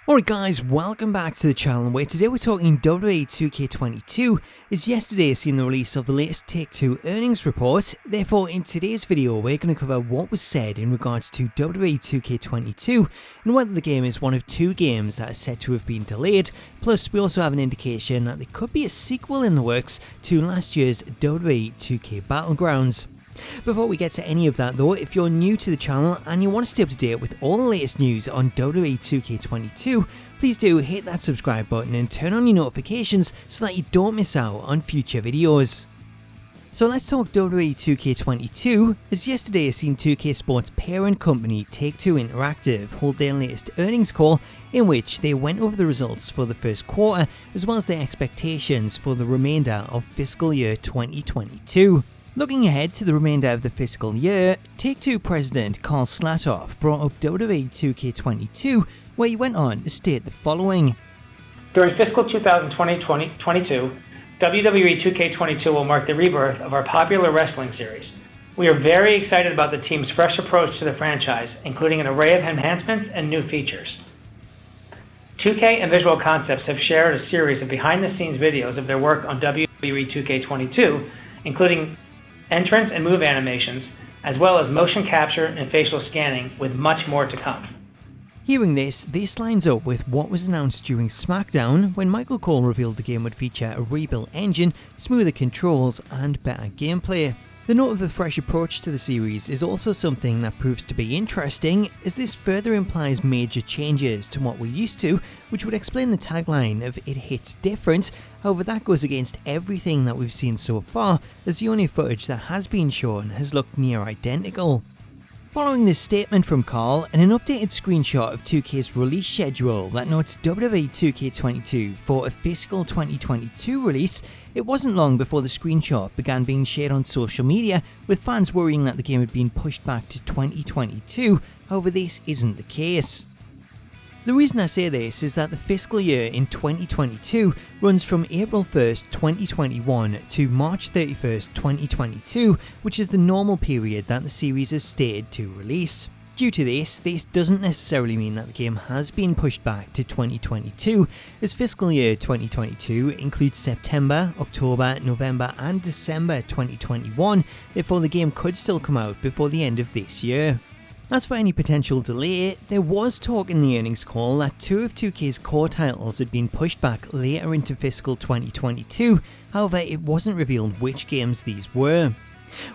Alright guys, welcome back to the channel where today we're talking WWE 2K22 as yesterday has seen the release of the latest Take-Two earnings report. Therefore in today's video we're going to cover what was said in regards to WWE 2K22 and whether the game is one of two games that are said to have been delayed, plus we also have an indication that there could be a sequel in the works to last year's WWE 2K Battlegrounds. Before we get to any of that though, if you're new to the channel and you want to stay up to date with all the latest news on WWE 2K22, please do hit that subscribe button and turn on your notifications so that you don't miss out on future videos. So let's talk WWE 2K22, as yesterday has seen 2K Sports parent company Take-Two Interactive hold their latest earnings call in which they went over the results for the first quarter as well as their expectations for the remainder of fiscal year 2022. Looking ahead to the remainder of the fiscal year, Take-Two president Karl Slatoff brought up WWE 2K22 where he went on to state the following. During fiscal 2022, WWE 2K22 will mark the rebirth of our popular wrestling series. We are very excited about the team's fresh approach to the franchise, including an array of enhancements and new features. 2K and Visual Concepts have shared a series of behind-the-scenes videos of their work on WWE 2K22, including entrance and move animations, as well as motion capture and facial scanning, with much more to come. Hearing this lines up with what was announced during SmackDown when Michael Cole revealed the game would feature a rebuilt engine, smoother controls and better gameplay. The note of a fresh approach to the series is also something that proves to be interesting, as this further implies major changes to what we're used to, which would explain the tagline of "it hits different." However, that goes against everything that we've seen so far, as the only footage that has been shown has looked near identical. Following this statement from Karl and an updated screenshot of 2K's release schedule that notes WWE 2K22 for a fiscal 2022 release, it wasn't long before the screenshot began being shared on social media, with fans worrying that the game had been pushed back to 2022. However, this isn't the case. The reason I say this is that the fiscal year in 2022 runs from April 1st, 2021 to March 31st, 2022, which is the normal period that the series is stated to release. Due to this doesn't necessarily mean that the game has been pushed back to 2022, as fiscal year 2022 includes September, October, November and December 2021, therefore the game could still come out before the end of this year. As for any potential delay, there was talk in the earnings call that two of 2K's core titles had been pushed back later into fiscal 2022, however it wasn't revealed which games these were.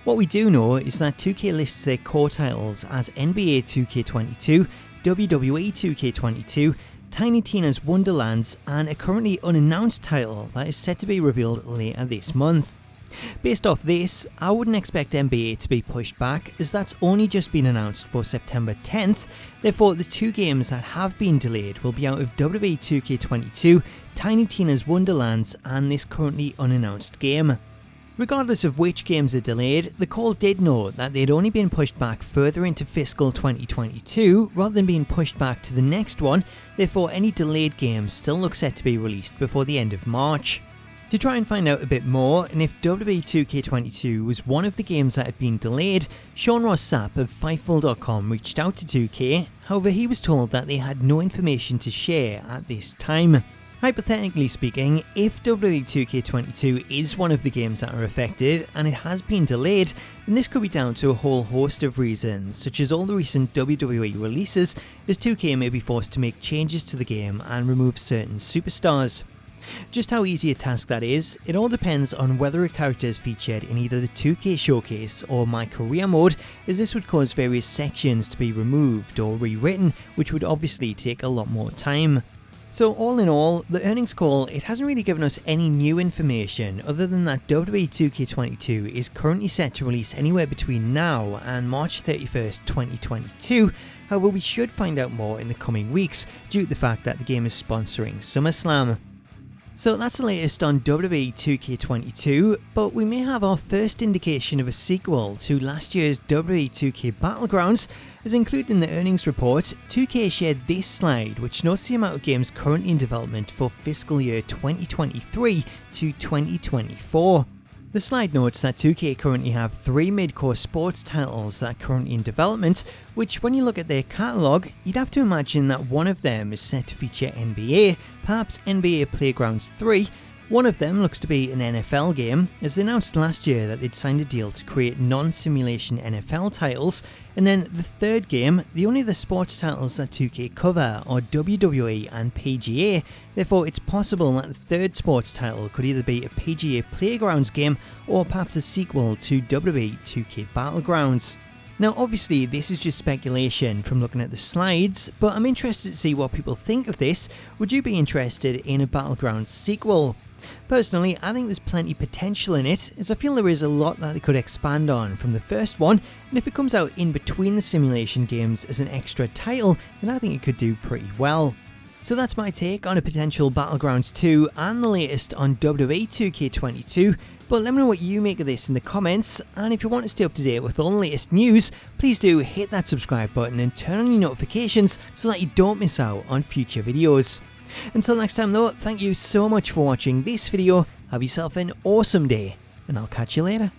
What we do know is that 2K lists their core titles as NBA 2K22, WWE 2K22, Tiny Tina's Wonderlands and a currently unannounced title that is set to be revealed later this month. Based off this, I wouldn't expect NBA to be pushed back, as that's only just been announced for September 10th, therefore the two games that have been delayed will be out of WWE 2K22, Tiny Tina's Wonderlands and this currently unannounced game. Regardless of which games are delayed, the call did note that they'd only been pushed back further into fiscal 2022 rather than being pushed back to the next one, therefore any delayed games still look set to be released before the end of March. To try and find out a bit more, and if WWE 2K22 was one of the games that had been delayed, Sean Ross Sapp of Fightful.com reached out to 2K, however he was told that they had no information to share at this time. Hypothetically speaking, if WWE 2K22 is one of the games that are affected and it has been delayed, then this could be down to a whole host of reasons, such as all the recent WWE releases, as 2K may be forced to make changes to the game and remove certain superstars. Just how easy a task that is, it all depends on whether a character is featured in either the 2K Showcase or My Career mode, as this would cause various sections to be removed or rewritten, which would obviously take a lot more time. So all in all, the earnings call, it hasn't really given us any new information other than that WWE 2K22 is currently set to release anywhere between now and March 31st, 2022, however we should find out more in the coming weeks due to the fact that the game is sponsoring SummerSlam. So that's the latest on WWE 2K22, but we may have our first indication of a sequel to last year's WWE 2K Battlegrounds, as included in the earnings report. 2K shared this slide which notes the amount of games currently in development for fiscal year 2023 to 2024. The slide notes that 2K currently have 3 mid-core sports titles that are currently in development, which when you look at their catalogue, you'd have to imagine that one of them is set to feature NBA, perhaps NBA Playgrounds 3. One of them looks to be an NFL game, as they announced last year that they'd signed a deal to create non-simulation NFL titles, and then the third game, the only other sports titles that 2K cover are WWE and PGA, therefore it's possible that the third sports title could either be a PGA Playgrounds game or perhaps a sequel to WWE 2K Battlegrounds. Now obviously this is just speculation from looking at the slides, but I'm interested to see what people think of this. Would you be interested in a Battlegrounds sequel? Personally, I think there's plenty potential in it, as I feel there is a lot that they could expand on from the first one, and if it comes out in between the simulation games as an extra title, then I think it could do pretty well. So that's my take on a potential Battlegrounds 2 and the latest on WWE 2K22, but let me know what you make of this in the comments, and if you want to stay up to date with all the latest news, please do hit that subscribe button and turn on your notifications so that you don't miss out on future videos. Until next time though, thank you so much for watching this video, have yourself an awesome day, and I'll catch you later.